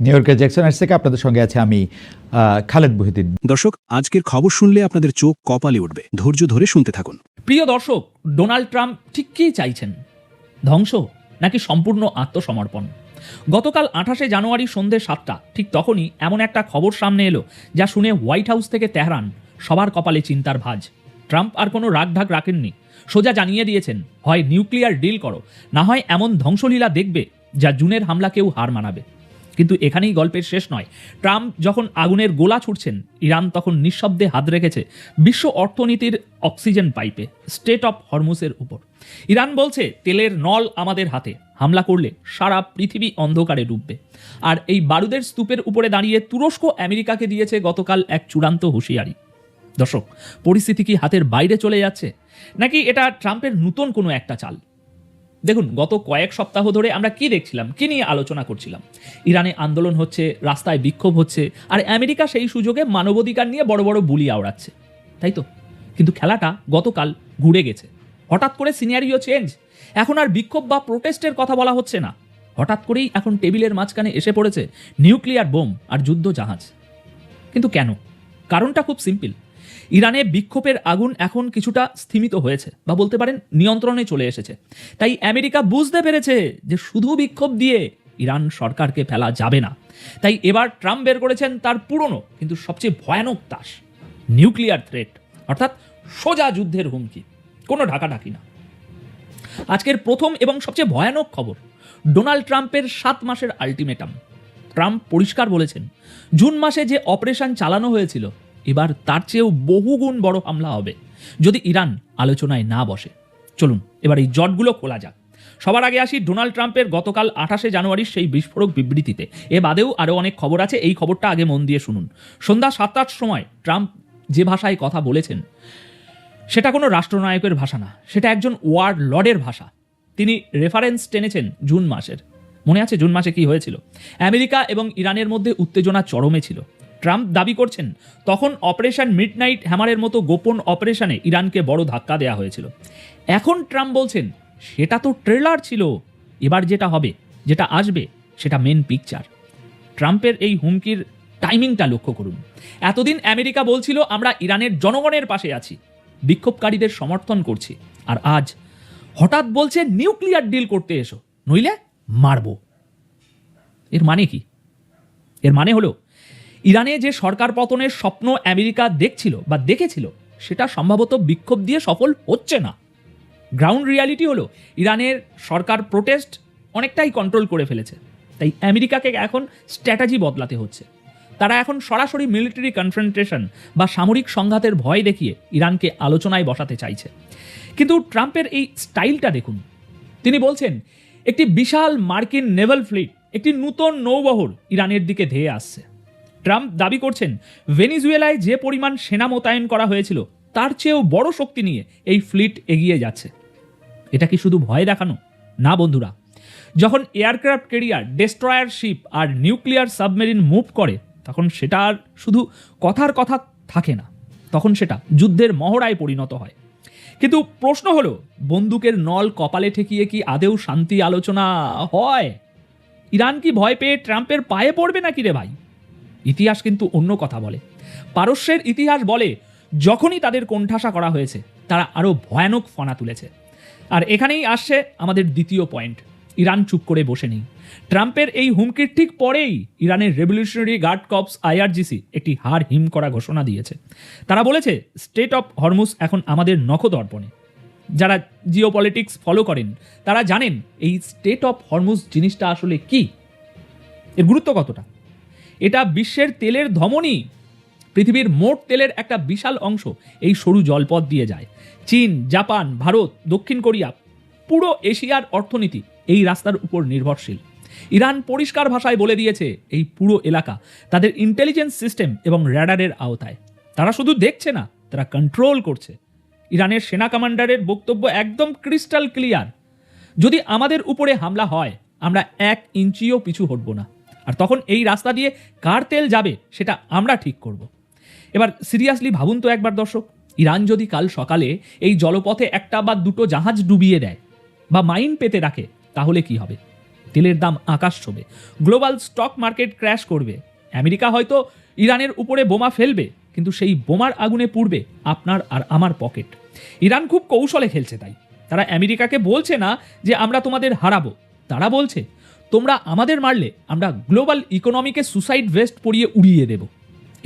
New ইয়র্কের Jackson থেকে আপনাদের সঙ্গে আছে আমি খালেদ মহিউদ্দিন। দর্শক, আজকের খবর শুনলে আপনাদের চোখ কপালে উঠবে। ধৈর্য ধরে শুনতে থাকুন। প্রিয় দর্শক, ডোনাল্ড ট্রাম্প ঠিক কী চাইছেন? ধ্বংস নাকি সম্পূর্ণ আত্মসমর্পণ? গতকাল 28শে জানুয়ারি সন্ধ্যে 7টা ঠিক তখনই এমন একটা খবর সামনে এলো যা শুনে হোয়াইট হাউস থেকে তেহরান সবার কপালে চিন্তার ভাঁজ। ট্রাম্প আর কোনো রাগঢাক রাখেননি, সোজা জানিয়ে দিয়েছেন, হয় নিউক্লিয়ার ডিল করো, না হয় এমন ধ্বংসলীলা দেখবে যা জুনের হামলাকেও হার মানাবে। কিন্তু এখানেই গল্পের শেষ নয়। ট্রাম্প যখন আগুনের গোলা ছুটছেন, ইরান তখন নিঃশব্দে হাত রেখেছে বিশ্ব অর্থনীতির অক্সিজেন পাইপে, স্টেট অফ হরমুজের উপর। ইরান বলছে, তেলের নল আমাদের হাতে, হামলা করলে সারা পৃথিবী অন্ধকারে ডুববে। আর এই বারুদের স্তূপের উপরে দাঁড়িয়ে তুরস্ক আমেরিকাকে দিয়েছে গতকাল এক চূড়ান্ত হুঁশিয়ারি। দর্শক, পরিস্থিতি কি হাতের বাইরে চলে যাচ্ছে, নাকি এটা ট্রাম্পের নতুন কোনো একটা চাল? দেখুন, গত কয়েক সপ্তাহ ধরে আমরা কি দেখছিলাম, কি নিয়ে আলোচনা করছিলাম? ইরানে আন্দোলন হচ্ছে, রাস্তায় বিক্ষোভ হচ্ছে, আর আমেরিকা সেই সুযোগে মানবাধিকার নিয়ে বড় বড় বুলি আওড়াচ্ছে, তাই তো? কিন্তু খেলাটা গতকাল ঘুরে গেছে। হঠাৎ করে সিনারিও চেঞ্জ। এখন আর বিক্ষোভ বা প্রোটেস্টের কথা বলা হচ্ছে না। হঠাৎ করেই এখন টেবিলের মাঝখানে এসে পড়েছে নিউক্লিয়ার বোম আর যুদ্ধ জাহাজ। কিন্তু কেন? কারণটা খুব সিম্পল। ইরানে বিক্ষোভের আগুন এখন কিছুটা স্থিমিত হয়েছে, বা বলতে পারেন নিয়ন্ত্রণে চলে এসেছে। তাই আমেরিকা বুঝতে পেরেছে যে শুধু বিক্ষোভ দিয়ে ইরান সরকারকে ফেলা যাবে না। তাই এবার ট্রাম্প বের করেছেন তার পুরনো কিন্তু সবচেয়ে ভয়ানক তাস, নিউক্লিয়ার থ্রেট, অর্থাৎ সোজা যুদ্ধের হুমকি, কোনো ঢাকাঢাকি না। আজকের প্রথম এবং সবচেয়ে ভয়ানক খবর, ডোনাল্ড ট্রাম্পের 7 মাসের আলটিমেটাম। ট্রাম্প পরিষ্কার বলেছেন, জুন মাসে যে অপারেশন চালানো হয়েছিল, এবার তার চেয়েও বহুগুণ বড় হামলা হবে যদি ইরান আলোচনায় না বসে। চলুন এবার এই জটগুলো খোলা যাক। সবার আগে আসি ডোনাল্ড ট্রাম্পের গতকাল 28শে জানুয়ারির সেই বিস্ফোরক বিবৃতিতে। এ বাদেও আরও অনেক খবর আছে, এই খবরটা আগে মন দিয়ে শুনুন। সন্ধ্যা 7টার সময় ট্রাম্প যে ভাষায় কথা বলেছেন, সেটা কোনো রাষ্ট্রনায়কের ভাষা না, সেটা একজন ওয়ার লর্ডের ভাষা। তিনি রেফারেন্স টেনেছেন জুন মাসের। মনে আছে জুন মাসে কি হয়েছিল? আমেরিকা এবং ইরানের মধ্যে উত্তেজনা চরমে ছিল। ট্রাম্প দাবি করছেন, তখন অপারেশন মিডনাইট হ্যামারের মতো গোপন অপারেশনে ইরানকে বড় ধাক্কা দেওয়া হয়েছিল। এখন ট্রাম্প বলছেন, সেটা তো ট্রেলার ছিল, এবার যেটা হবে, যেটা আসবে, সেটা মেন পিকচার। ট্রাম্পের এই হুমকির টাইমিংটা লক্ষ্য করুন। এতদিন আমেরিকা বলছিল, আমরা ইরানের জনগণের পাশে আছি, বিক্ষোভকারীদের সমর্থন করছি, আর আজ হঠাৎ বলছে নিউক্লিয়ার ডিল করতে এসো, নইলে মারব। এর মানে কি? এর মানে হলো, ইরানে যে সরকার পতনের স্বপ্ন আমেরিকা দেখছিল বা দেখেছিল, সেটা সম্ভবত বিক্ষোভ দিয়ে সফল হচ্ছে না। গ্রাউন্ড রিয়ালিটি হলো, ইরানের সরকার প্রোটেস্ট অনেকটাই কন্ট্রোল করে ফেলেছে। তাই আমেরিকাকে এখন স্ট্র্যাটেজি বদলাতে হচ্ছে। তারা এখন সরাসরি মিলিটারি কনফ্রন্টেশন বা সামরিক সংঘাতের ভয় দেখিয়ে ইরানকে আলোচনায় বসাতে চাইছে। কিন্তু ট্রাম্পের এই স্টাইলটা দেখুন। তিনি বলছেন, একটি বিশাল মার্কিন নেভাল ফ্লিট, একটি নূতন নৌবহর ইরানের দিকে ধেয়ে আসছে। ট্রাম্প দাবি করছেন, ভেনিজুয়েলায় যে পরিমাণ সেনা মোতায়েন করা হয়েছিল, তার চেয়েও বড় শক্তি নিয়ে এই ফ্লিট এগিয়ে যাচ্ছে। এটা কি শুধু ভয় দেখানো? না বন্ধুরা, যখন এয়ারক্রাফট ক্যারিয়ার, ডেস্ট্রয়ার শিপ আর নিউক্লিয়ার সাবমেরিন মুভ করে, তখন সেটা আর শুধু কথার কথা থাকে না, তখন সেটা যুদ্ধের মহড়ায় পরিণত হয়। কিন্তু প্রশ্ন হলো, বন্দুকের নল কপালে ঠেকিয়ে কি আদেও শান্তি আলোচনা হয়? ইরান কি ভয় পেয়ে ট্রাম্পের পায়ে পড়বে নাকি রে ভাই? ইতিহাস কিন্তু অন্য কথা বলে। পারস্যের ইতিহাস বলে, যখনই তাদের কোণঠাসা করা হয়েছে, তারা আরও ভয়ানক ফনা তুলেছে। আর এখানেই আসছে আমাদের দ্বিতীয় পয়েন্ট, ইরান চুপ করে বসে নেই। ট্রাম্পের এই হুমকির ঠিক পরেই ইরানের রেভলিউশনারি গার্ড কর্পস IRGC একটি হাড় হিম করা ঘোষণা দিয়েছে। তারা বলেছে, স্টেট অফ হরমুজ এখন আমাদের নখদর্পণে। যারা জিওপলিটিক্স ফলো করেন, তারা জানেন এই স্টেট অফ হরমুজ জিনিসটা আসলে কি, এর গুরুত্ব কতটা। এটা বিশ্বের তেলের ধমনী। পৃথিবীর মোট তেলের একটা বিশাল অংশ এই সরু জলপথ দিয়ে যায়। চীন, জাপান, ভারত, দক্ষিণ কোরিয়া, পুরো এশিয়ার অর্থনীতি এই রাস্তার উপর নির্ভরশীল। ইরান পরিষ্কার ভাষায় বলে দিয়েছে, এই পুরো এলাকা তাদের ইন্টেলিজেন্স সিস্টেম এবং র্যাডারের আওতায়। তারা শুধু দেখছে না, তারা কন্ট্রোল করছে। ইরানের সেনা কমান্ডারের বক্তব্য একদম ক্রিস্টাল ক্লিয়ার, যদি আমাদের উপরে হামলা হয়, আমরা 1 ইঞ্চিও পিছু হটব না। আর তখন এই রাস্তা দিয়ে কার তেল যাবে, সেটা আমরা ঠিক করব। এবার সিরিয়াসলি ভাবুন তো একবার দর্শক, ইরান যদি কাল সকালে এই জলপথে একটা বা দুটো জাহাজ ডুবিয়ে দেয় বা মাইন পেতে রাখে, তাহলে কি হবে? তেলের দাম আকাশ ছোঁবে, গ্লোবাল স্টক মার্কেট ক্র্যাশ করবে, আমেরিকা হয়তো ইরানের উপরে বোমা ফেলবে, কিন্তু সেই বোমার আগুনে পুড়বে আপনার আর আমার পকেট। ইরান খুব কৌশলে খেলছে, তাই তারা আমেরিকাকে বলছে না যে আমরা তোমাদের হারাবো, তারা বলছে তোমরা আমাদের মারলে আমরা গ্লোবাল ইকোনমিকে সুসাইড ভেস্ট পরিয়ে উড়িয়ে দেব।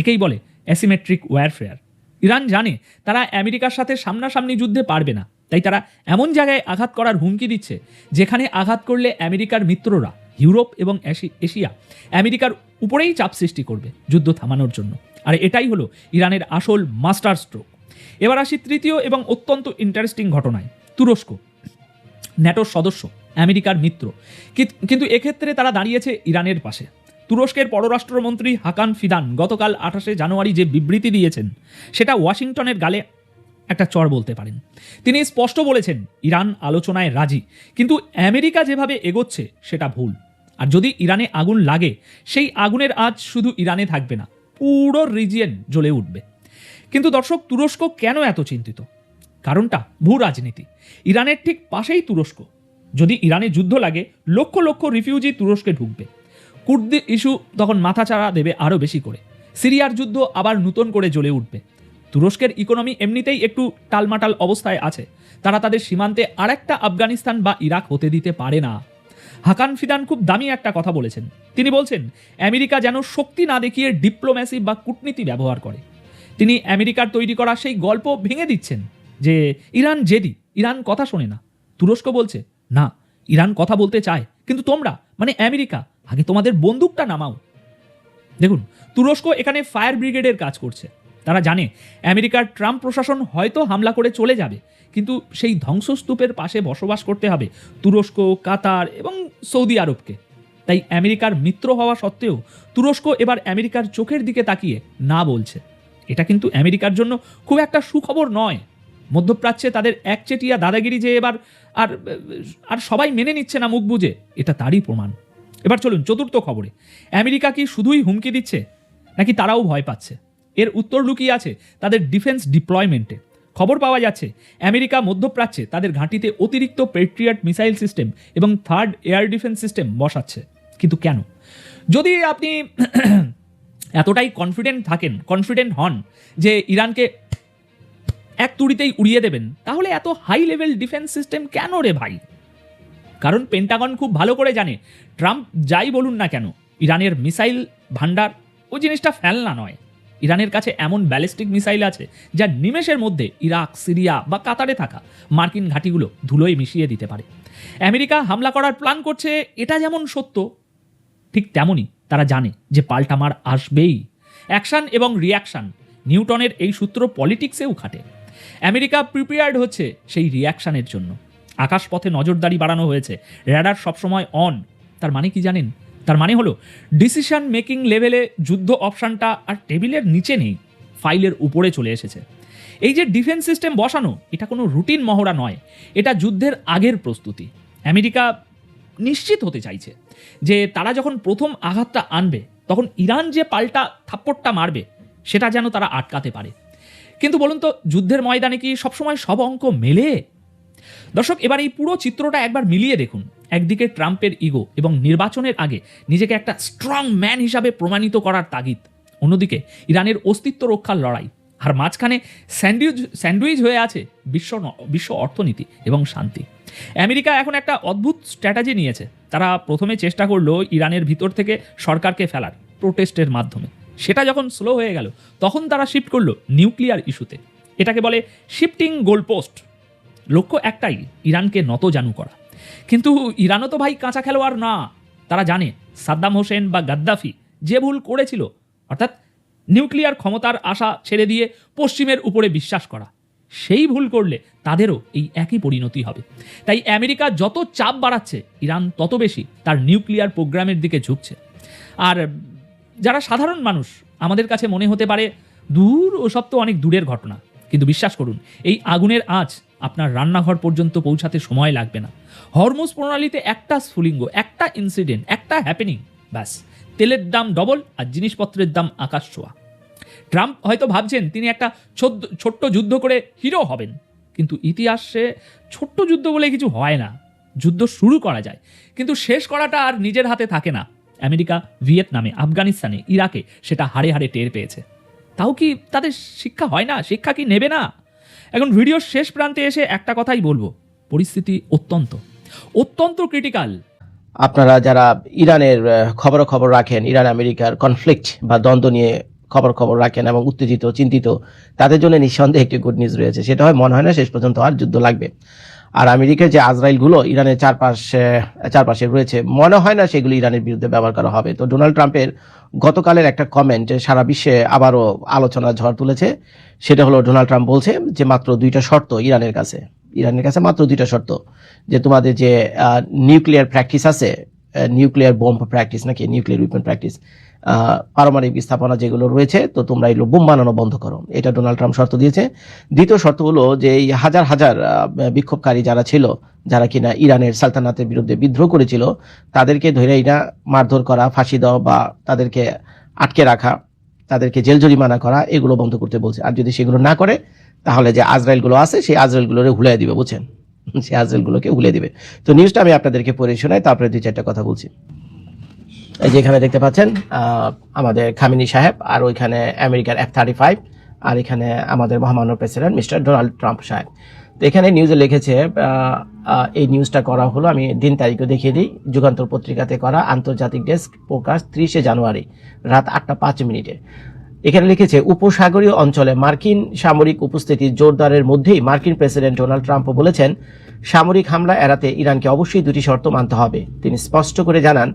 একেই বলে অ্যাসিমেট্রিক ওয়ারফেয়ার। ইরান জানে তারা আমেরিকার সাথে সামনাসামনি যুদ্ধে পারবে না, তাই তারা এমন জায়গায় আঘাত করার হুমকি দিচ্ছে যেখানে আঘাত করলে আমেরিকার মিত্ররা ইউরোপ এবং এশিয়া আমেরিকার উপরেই চাপ সৃষ্টি করবে যুদ্ধ থামানোর জন্য। আর এটাই হলো ইরানের আসল মাস্টার স্ট্রোক। এবার আসি তৃতীয় এবং অত্যন্ত ইন্টারেস্টিং ঘটনায়। তুরস্ক ন্যাটোর সদস্য, আমেরিকার মিত্র, কিন্তু এক্ষেত্রে তারা দাঁড়িয়েছে ইরানের পাশে। তুরস্কের পররাষ্ট্রমন্ত্রী হাকান ফিদান গতকাল 28শে জানুয়ারি যে বিবৃতি দিয়েছেন সেটা ওয়াশিংটনের গালে একটা চড় বলতে পারেন। তিনি স্পষ্ট বলেছেন ইরান আলোচনায় রাজি, কিন্তু আমেরিকা যেভাবে এগোচ্ছে সেটা ভুল। আর যদি ইরানে আগুন লাগে, সেই আগুনের আঁচ শুধু ইরানে থাকবে না, পুরো রিজিয়ন জ্বলে উঠবে। কিন্তু দর্শক, তুরস্ক কেন এত চিন্তিত? কারণটা ভূ রাজনীতি। ইরানের ঠিক পাশেই তুরস্ক। যদি ইরানে যুদ্ধ লাগে, লক্ষ লক্ষ রিফিউজি তুরস্কে ঢুকবে। কুর্দি ইস্যু তখন মাথাচাড়া দেবে আরও বেশি করে। সিরিয়ার যুদ্ধ আবার নতুন করে জ্বলে উঠবে। তুরস্কের ইকোনমি এমনিতেই একটু টালমাটাল অবস্থায় আছে, তারা তাদের সীমান্তে আরেকটা আফগানিস্তান বা ইরাক হতে দিতে পারে না। হাকান ফিদান খুব দামি একটা কথা বলেছেন। তিনি বলছেন আমেরিকা যেন শক্তি না দেখিয়ে ডিপ্লোম্যাসি বা কূটনীতি ব্যবহার করে। তিনি আমেরিকার তৈরি করা সেই গল্প ভেঙে দিচ্ছেন যে ইরান জেদি, ইরান কথা শোনে না। তুরস্ক বলছে না, ইরান কথা বলতে চায়, কিন্তু তোমরা মানে আমেরিকা আগে তোমাদের বন্দুকটা নামাও। দেখুন, তুরস্ক এখানে ফায়ার ব্রিগেডের কাজ করছে। তারা জানে আমেরিকার ট্রাম্প প্রশাসন হয়তো হামলা করে চলে যাবে, কিন্তু সেই ধ্বংসস্তূপের পাশে বসবাস করতে হবে তুরস্ক, কাতার এবং সৌদি আরবকে। তাই আমেরিকার মিত্র হওয়া সত্ত্বেও তুরস্ক এবার আমেরিকার চোখের দিকে তাকিয়ে না বলছে। এটা কিন্তু আমেরিকার জন্য খুব একটা সুখবর নয়। মধ্যপ্রাচ্যে তাদের একচেটিয়া দাদাগিরি যে এবার আর সবাই মেনে নিচ্ছে না মুখ বুজে, এটা তারই প্রমাণ। এবার চলুন চতুর্থ খবরে। আমেরিকা কি শুধুই হুমকি দিচ্ছে, নাকি তারাও ভয় পাচ্ছে? এর উত্তর লুকিয়ে আছে তাদের ডিফেন্স ডিপ্লয়মেন্টে। খবর পাওয়া যাচ্ছে আমেরিকা মধ্যপ্রাচ্যে তাদের ঘাঁটিতে অতিরিক্ত পেট্রিয়ট মিসাইল সিস্টেম এবং থার্ড এয়ার ডিফেন্স সিস্টেম বসাচ্ছে। কিন্তু কেন? যদি আপনি এতটাই কনফিডেন্ট হন যে ইরানকে এক তুড়িতেই উড়িয়ে দেবেন, তাহলে এত হাই লেভেল ডিফেন্স সিস্টেম কেন রে ভাই? কারণ পেন্টাগন খুব ভালো করে জানে ট্রাম্প যাই বলুন না কেন, ইরানের মিসাইল ভান্ডার ওই জিনিসটা ফেলনা নয়। ইরানের কাছে এমন ব্যালিস্টিক মিসাইল আছে যা নিমেষের মধ্যে ইরাক, সিরিয়া বা কাতারে থাকা মার্কিন ঘাঁটিগুলো ধুলোয় মিশিয়ে দিতে পারে। আমেরিকা হামলা করার প্ল্যান করছে, এটা যেমন সত্য, ঠিক তেমনই তারা জানে যে পাল্টা মার আসবেই। অ্যাকশন এবং রিয়াকশন, নিউটনের এই সূত্র পলিটিক্সেও খাটে। আমেরিকা প্রিপেয়ার্ড হচ্ছে সেই রিয়াকশনের জন্য। আকাশপথে নজরদারি বাড়ানো হয়েছে, র্যাডার সবসময় অন। তার মানে কি জানেন? তার মানে হলো ডিসিশন মেকিং লেভেলে যুদ্ধ অপশানটা আর টেবিলের নিচে নেই, ফাইলের উপরে চলে এসেছে। এই যে ডিফেন্স সিস্টেম বসানো, এটা কোনো রুটিন মহড়া নয়, এটা যুদ্ধের আগের প্রস্তুতি। আমেরিকা নিশ্চিত হতে চাইছে যে তারা যখন প্রথম আঘাতটা আনবে, তখন ইরান যে পাল্টা থাপ্পড়টা মারবে সেটা যেন তারা আটকাতে পারে। কিন্তু বলুন তো, যুদ্ধের ময়দানে কি সবসময় সব অঙ্ক মেলে? দর্শক, এবার এই পুরো চিত্রটা একবার মিলিয়ে দেখুন। একদিকে ট্রাম্পের ইগো এবং নির্বাচনের আগে নিজেকে একটা স্ট্রং ম্যান হিসাবে প্রমাণিত করার তাগিদ, অন্যদিকে ইরানের অস্তিত্ব রক্ষার লড়াই, আর মাঝখানে স্যান্ডউইচ হয়ে আছে বিশ্ব অর্থনীতি এবং শান্তি। আমেরিকা এখন একটা অদ্ভুত স্ট্র্যাটেজি নিয়েছে। তারা প্রথমে চেষ্টা করলো ইরানের ভিতর থেকে সরকারকে ফেলার প্রোটেস্টের মাধ্যমে। সেটা যখন স্লো হয়ে গেল, তখন তারা শিফট করলো নিউক্লিয়ার ইস্যুতে। এটাকে বলে শিফটিং গোলপোস্ট। লক্ষ্য একটাই, ইরানকে নতজানু করা। কিন্তু ইরানও তো ভাই কাঁচা খেলোয়াড় না। তারা জানে সাদ্দাম হোসেন বা গাদ্দাফি যে ভুল করেছিল, অর্থাৎ নিউক্লিয়ার ক্ষমতার আশা ছেড়ে দিয়ে পশ্চিমের উপরে বিশ্বাস করা, সেই ভুল করলে তাদেরও এই একই পরিণতি হবে। তাই আমেরিকা যত চাপ বাড়াচ্ছে, ইরান তত বেশি তার নিউক্লিয়ার প্রোগ্রামের দিকে ঝুঁকছে। আর যারা সাধারণ মানুষ, আমাদের কাছে মনে হতে পারে দূর, ওসব তো অনেক দূরের ঘটনা। কিন্তু বিশ্বাস করুন, এই আগুনের আঁচ আপনার রান্নাঘর পর্যন্ত পৌঁছাতে সময় লাগবে না। হরমুজ প্রণালীতে একটা স্ফুলিঙ্গ, একটা ইনসিডেন্ট, একটা হ্যাপেনিং, ব্যাস তেলের দাম ডবল আর জিনিসপত্রের দাম আকাশ ছোঁয়া। ট্রাম্প হয়তো ভাবছেন তিনি একটা ছোট্ট যুদ্ধ করে হিরো হবেন, কিন্তু ইতিহাসে ছোট্ট যুদ্ধ বলে কিছু হয় না। যুদ্ধ শুরু করা যায়, কিন্তু শেষ করাটা আর নিজের হাতে থাকে না। আমেরিকা ভিয়েতনামে, আফগানিস্তানে, ইরাকে সেটা হাড়ে হাড়ে টের পেয়েছে। তাও কি তাদের শিক্ষা হয় না? শিক্ষা কি নেবে না? এখন ভিডিওর শেষ প্রান্তে এসে একটা কথাই বলবো, পরিস্থিতি অত্যন্ত ক্রিটিক্যাল। আপনারা যারা ইরানের খবর রাখেন, ইরান আমেরিকার কনফ্লিক্ট বা দ্বন্দ্ব নিয়ে খবর রাখেন এবং উত্তেজিত চিন্তিত, তাদের জন্য নিঃসন্দেহে একটি গুড নিউজ রয়েছে। সেটা হয়, মনে হয় না শেষ পর্যন্ত আর যুদ্ধ লাগবে। আর আমেরিকার যে আজরাইলগুলো ইরানের চারপাশে রয়েছে, মনে হয় না সেগুলো ইরানের বিরুদ্ধে ব্যবহার করা হবে। তো ডোনাল্ড ট্রাম্পের গতকালের একটা কমেন্ট সারা বিশ্বে আবারও আলোচনা ঝড় তুলেছে। সেটা হলো, ডোনাল্ড ট্রাম্প বলছে যে মাত্র 2টা শর্ত ইরানের কাছে মাত্র 2টা শর্ত, যে তোমাদের যে নিউক্লিয়ার প্র্যাকটিস আছে, নিউক্লিয়ার বোম প্র্যাকটিস নাকি নিউক্লিয়ার উইপেন প্র্যাকটিস, পারমাণবিক স্থাপনা যেগুলো রয়েছে, তো তোমরা এগুলো বোম বানানো বন্ধ করো। এটা ডোনাল্ড ট্রাম্প শর্ত দিয়েছে। দ্বিতীয় শর্ত হলো যে এই হাজার হাজার বিক্ষোভকারী যারা ছিল, যারা কিনা ইরানের সালতানাতের বিরুদ্ধে বিদ্রোহ করেছিল, তাদেরকে ধরে এটা মারধর করা, ফাঁসি দেওয়া বা তাদেরকে আটকে রাখা, তাদেরকে জেল জরিমানা করা, এগুলো বন্ধ করতে বলছে। আর যদি সেগুলো না করে, তাহলে যে আজরাইলগুলো আছে সেই আজরাইলগুলোরে হুলিয়ে দিবে, বুঝছেন, সেই আজরাইলগুলোকে হুলিয়ে দিবে। তো নিউজটা আমি আপনাদেরকে পড়ে শোনাই, তারপরে 2-4টা কথা বলছি। এই যে এখানে দেখতে পাচ্ছেন আমাদের খামেনি সাহেব, আর ওইখানে আমেরিকার F-35, আর এখানে আমাদের মহামান্য প্রেসিডেন্ট মিস্টার ডোনাল্ড ট্রাম্প সাহেব। তো এখানে নিউজে লিখেছে, এই নিউজটা করা হলো, আমি দিন তারিখও দেখিয়ে দিই, যুগান্তর পত্রিকাতে করা, আন্তর্জাতিক ডেস্ক, প্রকাশ 30শে জানুয়ারি রাত 8:05। এখানে লিখেছে, উপসাগরীয় অঞ্চলে মার্কিন সামরিক উপস্থিতি জোরদারের মধ্যেই মার্কিন প্রেসিডেন্ট ডোনাল্ড ট্রাম্প বলেছেন, সামরিক হামলা এড়াতে ইরানকে অবশ্যই 2টি শর্ত মানতে হবে। তিনি স্পষ্ট করে জানান,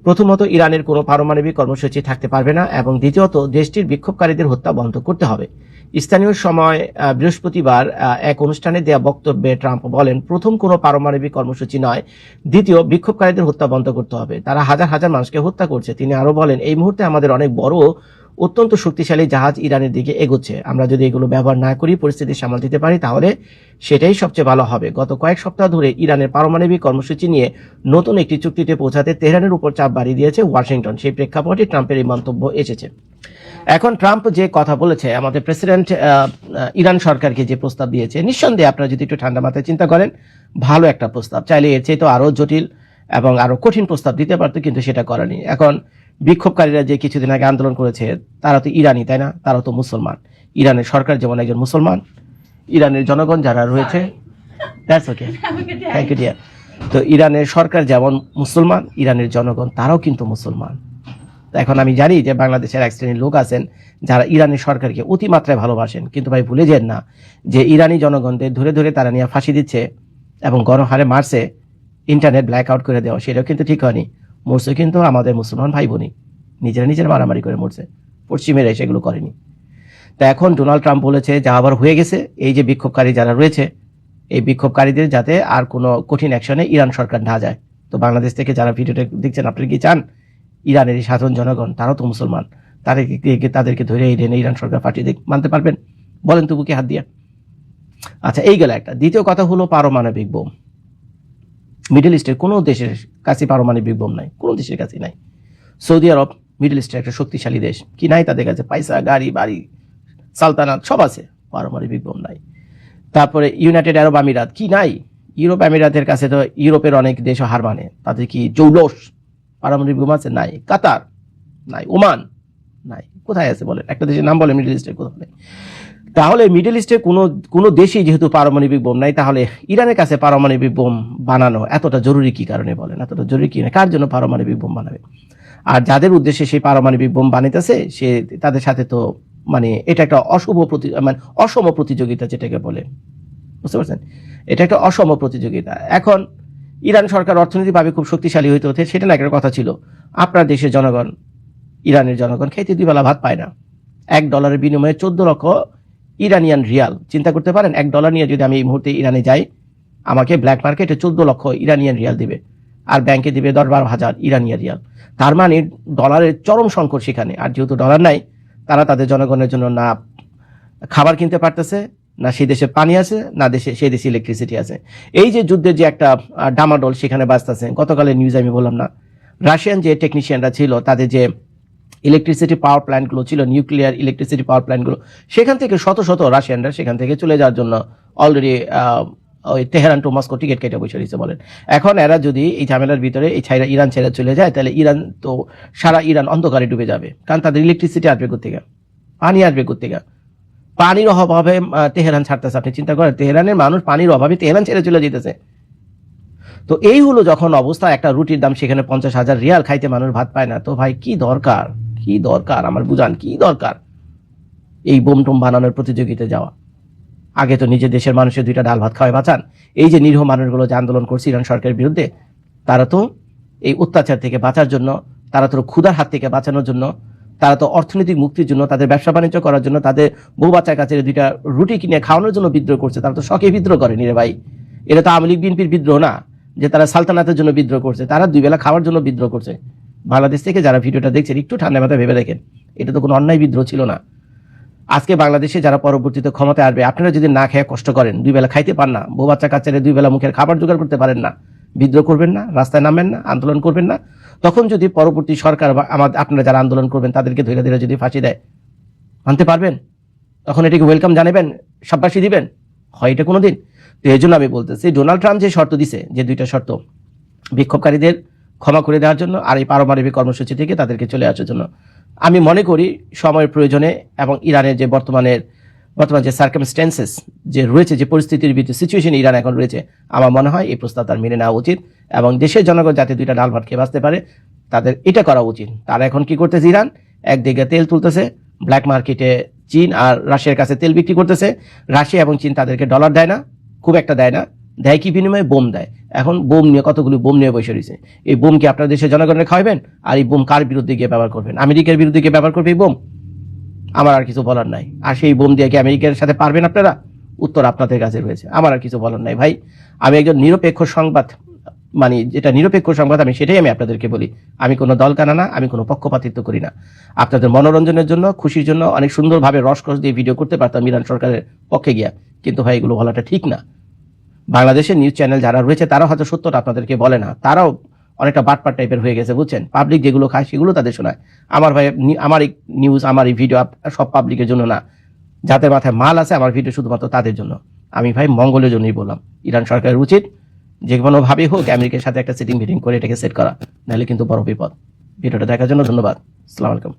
প্রথমত, ইরানের কোনো পারমাণবিক কর্মসূচি থাকতে পারবে না, এবং দ্বিতীয়ত, দেশটির বিক্ষোভকারীদের হত্যা বন্ধ করতে হবে। স্থানীয় সময় বৃহস্পতিবার এক অনুষ্ঠানে দেয়া বক্তব্যে ট্রাম্প বলেন, প্রথম, কোনো পারমাণবিক কর্মসূচি নয়, দ্বিতীয়, বিক্ষোভকারীদের হত্যা বন্ধ করতে হবে। তারা হাজার হাজার মানুষকে হত্যা করছে। তিনি আরো বলেন, এই মুহূর্তে আমাদের অনেক বড় অত্যন্ত শক্তিশালী জাহাজ ইরানের দিকে এগোচ্ছে। আমরা যদি এগুলো ব্যবহার না করি, পরিস্থিতি সামাল দিতে পারি, তাহলে সেটাই সবচেয়ে ভালো হবে। গত কয়েক সপ্তাহ ধরে ইরানের পারমাণবিক কর্মসূচি নিয়ে নতুন একটি চুক্তিতে পৌঁছাতে তেহরানের উপর চাপ বাড়িয়ে দিয়েছে ওয়াশিংটন। সেই প্রেক্ষাপটে ট্রাম্পের এই মন্তব্য এসেছে। এখন ট্রাম্প যে কথা বলেছে, আমাদের প্রেসিডেন্ট ইরান সরকারকে যে প্রস্তাব দিয়েছে, নিঃসন্দেহে আপনারা যদি একটু ঠান্ডা মাথায় চিন্তা করেন, ভালো একটা প্রস্তাব। চাইলে এর চেয়ে তো আরো জটিল এবং আরো কঠিন প্রস্তাব দিতে পারতো, কিন্তু সেটা করেনি। এখন বিক্ষোভকারীরা যে কিছুদিন আগে আন্দোলন করেছে, তারা তো ইরানি, তাই না? তারা তো মুসলমান। ইরানের সরকার যেমন একজন মুসলমান, ইরানের জনগণ যারা রয়েছে, that's okay, thank you dear. তো ইরানের সরকার যেমন মুসলমান, ইরানের জনগণ তারাও কিন্তু মুসলমান। এখন আমি জানি যে বাংলাদেশের এক শ্রেণীর লোক আছেন যারা ইরানের সরকারকে অতিমাত্রায় ভালোবাসেন, কিন্তু ভাই ভুলে যান না যে ইরানি জনগণদের ধরে ধরে তারা নিয়ে ফাঁসি দিচ্ছে এবং গণহারে মারছে, ইন্টারনেট ব্ল্যাক আউট করে দেওয়া, সেটাও কিন্তু ঠিক হয়নি। মরছে কিন্তু আমাদের মুসলমান ভাই বোনই, নিজেরা মারামারি করে মরছে, পশ্চিমেরা সেগুলো করেনি। তা এখন ডোনাল্ড ট্রাম্প বলেছে, যা আবার হয়ে গেছে, এই যে বিক্ষোভকারী যারা রয়েছে, এই বিক্ষোভকারীদের যাতে আর কোনো কঠিন অ্যাকশনে ইরান সরকার না যায়। তো বাংলাদেশ থেকে যারা ভিডিওটা দেখছেন, আপনি কি চান ইরানের এই সাধারণ জনগণ, তারাও তো মুসলমান, তাদেরকে ধরে এনে ইরান সরকার পাঠিয়ে মানতে পারবেন? বলেন তো বুকে হাত দিয়া। আচ্ছা, এই গেল একটা। দ্বিতীয় কথা হলো পারমাণবিক বোম। মিডল ইস্টের কোনো দেশের কাছে পারমাণবিক বোম নাই, কোনো দেশের কাছে নাই। সৌদি আরব মিডল ইস্টের একটা শক্তিশালী দেশ, কি নাই তাদের কাছে? পয়সা, গাড়ি, বাড়ি, সালতানাত সব আছে, পারমাণবিক বোম নাই। তারপরে ইউনাইটেড আরব আমিরাত, কি নাই? ইউরোপ আমিরাতের কাছে তো ইউরোপের অনেক দেশও হার মানে, তাদের কি জৌলস পারমাণবিক বোম আছে? নাই। কাতার নাই, ওমান নাই। কোথায় আছে বলেন? একটা দেশের নাম বলে মিডল ইস্টের কোথাও নেই। তাহলে মিডল ইস্টের কোনো দেশই যেহেতু পারমাণবিক বোম নাই, তাহলে ইরানের কাছে পারমাণবিক বোম বানানো এতটা জরুরি কি কারণে বলেন? এতটা জরুরি কি না? কার জন্য পারমাণবিক বোম বানাবে? আর যাদের উদ্দেশ্যে সেই পারমাণবিক বোম বানাইতেছে, সে তাদের সাথে তো মানে এটা একটা অসম প্রতিযোগিতা, যেটাকে বলে, বুঝতে পারছেন? এটা একটা অসম প্রতিযোগিতা। এখন ইরান সরকার অর্থনৈতিকভাবে খুব শক্তিশালী হইতে হতে, সেটা না একটা কথা ছিল। আপনার দেশের জনগণ, ইরানের জনগণ খেতে 2 বেলা ভাত পায় না। $1 বিনিময়ে 14 লক্ষ ইরানিয়ান রিয়াল। চিন্তা করতে পারেন, $1 নিয়ে যদি আমি এই মুহূর্তে ইরানে যাই, আমাকে ব্ল্যাক মার্কেটে 14 লক্ষ ইরানিয়ান রিয়াল দিবে, আর ব্যাংকে দিবে 10-12 হাজার ইরানিয়ান রিয়াল। তার মানে ডলারের চরম সংকট সেখানে। আর যেহেতু ডলার নাই, তারা তাদের জনগণের জন্য না খাবার কিনতে পারতেছে, না সেই দেশে পানি আছে, না সেই দেশে ইলেকট্রিসিটি আছে। এই যে যুদ্ধের যে একটা ডামাডোল সেখানে বাঁচতেছে। গতকালের নিউজ আমি বললাম না, রাশিয়ান যে টেকনিশিয়ানরা ছিল, তাদের যে ইলেকট্রিসিটি পাওয়ার প্ল্যান্টগুলো ছিল, নিউক্লিয়ার ইলেকট্রিসিটি পাওয়ার প্ল্যান্টগুলো, সেখান থেকে শত শত রাশিয়ানরা সেখান থেকে চলে যাওয়ার জন্য অলরেডি ওই তেহরান টু মস্কো টিকিট কেটে বসে রয়েছে বলেন। এখন এরা যদি এই ঝামেলার ভিতরে এই ছাইরা ইরান ছেড়ে চলে যায়, তাহলে ইরান তো সারা ইরান অন্ধকারে ডুবে যাবে, কারণ তাদের ইলেকট্রিসিটি আসবে কোথেকে, পানি আসবে কোথেকে, পানির অভাবে তেহরান ছাড়তেছে। আপনি চিন্তা করেন, তেহরানের মানুষ পানির অভাবে তেহরান ছেড়ে চলে যেতেছে। তো এই হলো যখন অবস্থা, একটা রুটির দাম সেখানে 50,000 রিয়াল, খাইতে মানুষ ভাত পায় না। তো ভাই কি দরকার, কি দরকার আমার বুঝান, কি দরকার এই বোম টোম বানানোর প্রতিযোগিতায় যাওয়া? আগে তো নিজের দেশের মানুষের 2টা ডাল ভাত খাওয়ায় বাঁচান। এই যে নিরীহ মানুষগুলো যে আন্দোলন করছে ইরান সরকারের বিরুদ্ধে, তারা তো এই অত্যাচার থেকে বাঁচার জন্য, তারা তো ক্ষুধার হাত থেকে বাঁচানোর জন্য, তারা তো অর্থনৈতিক মুক্তির জন্য, তাদের ব্যবসা বাণিজ্য করার জন্য, তাদের বউ বাচ্চার কাছে 2টা রুটি কিনে খাওয়ানোর জন্য বিদ্রোহ করছে। তারা তো শখে বিদ্রোহ করেনি রে ভাই। এটা তো আওয়ামী লীগ বিএনপির বিদ্রোহ না যে তারা সালতানাতের জন্য বিদ্রোহ করছে, তারা 2 বেলা খাওয়ার জন্য বিদ্রোহ করছে। বাংলাদেশ থেকে যারা ভিডিওটা দেখছেন একটু ঠান্ডা মাথায় ভেবে দেখেন, এটা তো কোনো অন্যায় বিদ্রোহ ছিল না। আজকে বাংলাদেশে যারা পরবর্তীতে ক্ষমতায় আসবে, আপনারা যদি না খেয়ে কষ্ট করেন, 2 বেলা খাইতে পান না, বউ বাচ্চা কাচ্চারে 2 বেলা মুখের খাবার জোগাড় করতে পারেন না, বিদ্রোহ করবেন না, রাস্তায় নামবেন না, আন্দোলন করবেন না, তখন যদি পরবর্তী সরকার বা আপনারা যারা আন্দোলন করবেন তাদেরকে ধীরে ধীরে যদি ফাঁসি দেয়, মানতে পারবেন? তখন এটাকে ওয়েলকাম জানাবেন, সাব্বাসী দিবেন? হয় এটা কোনোদিন? তো এই জন্য আমি বলতেছি, ডোনাল্ড ট্রাম্প যে শর্ত দিছে, যে 2টা শর্ত, বিক্ষোভকারীদের ক্ষমা করে দেওয়ার জন্য আর এই পারমাণবিক কর্মসূচি থেকে তাদেরকে চলে আসার জন্য, আমি মনে করি সময়ের প্রয়োজনে এবং ইরানের যে বর্তমান যে সার্কামস্ট্যান্সেস যে রয়েছে, যে পরিস্থিতির ভিতরে সিচুয়েশন ইরান এখন রয়েছে, আমার মনে হয় এই প্রস্তাব তার মেনে নেওয়া উচিত এবং দেশের জনগণ যাতে 2টা ডাল ভাত খেয়ে বাঁচতে পারে, তাদের এটা করা উচিত। তারা এখন কি করতেছে, ইরান একদিকে তেল তুলতেছে, ব্ল্যাক মার্কেটে চীন আর রাশিয়ার কাছে তেল বিক্রি করতেছে। রাশিয়া এবং চীন তাদেরকে ডলার দেয় না, খুব একটা দেয় না, দেয় কি বিনিময়ে? বোম দেয়। এখন বোম নিয়ে কতগুলো বোম নিয়ে বসে রয়েছে। এই বোম কি আপনার দেশের জনগণের খাওয়াবেন? আর এই বোম কার বিরুদ্ধে গিয়ে ব্যবহার করবেন? আমেরিকার বিরুদ্ধে গিয়ে ব্যবহার করবে এই বোম? আমার আর কিছু বলার নাই। আর সেই বোম দিয়ে কি আমেরিকার সাথে পারবেন আপনারা? উত্তর আপনাদের কাছে রয়েছে, আমার আর কিছু বলার নাই ভাই। আমি একজন নিরপেক্ষ সংবাদ, মানে যেটা নিরপেক্ষ সংবাদ আমি সেটাই আমি আপনাদেরকে বলি। আমি কোনো দল কানা না, আমি কোনো পক্ষপাতিত্ব করি না। আপনাদের মনোরঞ্জনের জন্য, খুশির জন্য অনেক সুন্দরভাবে রসকস দিয়ে ভিডিও করতে পারতাম ইরান সরকারের পক্ষে গিয়া, কিন্তু ভাই এগুলো বলাটা ঠিক না। বাংলাদেশের নিউজ চ্যানেল যারা রয়েছে তারাও হয়তো সত্যটা আপনাদেরকে বলে না, তারাও অনেকটা বাটপাট টাইপের হয়ে গেছে, বুঝছেন? পাবলিক যেগুলো খায় সেগুলো তাদের শোনায়। আমার ভাই, আমার এই নিউজ, আমার এই ভিডিও সব পাবলিকের জন্য না। যাদের মাথায় মাল আছে, আমার ভিডিও শুধুমাত্র তাদের জন্য। আমি ভাই মঙ্গলের জন্যই বললাম, ইরান সরকারের উচিত যে কোনোভাবেই হোক আমেরিকার সাথে একটা সিটিং মিটিং করে এটাকে সেট করা, নাহলে কিন্তু বড় বিপদ। ভিডিওটা দেখার জন্য ধন্যবাদ। আসসালামু আলাইকুম।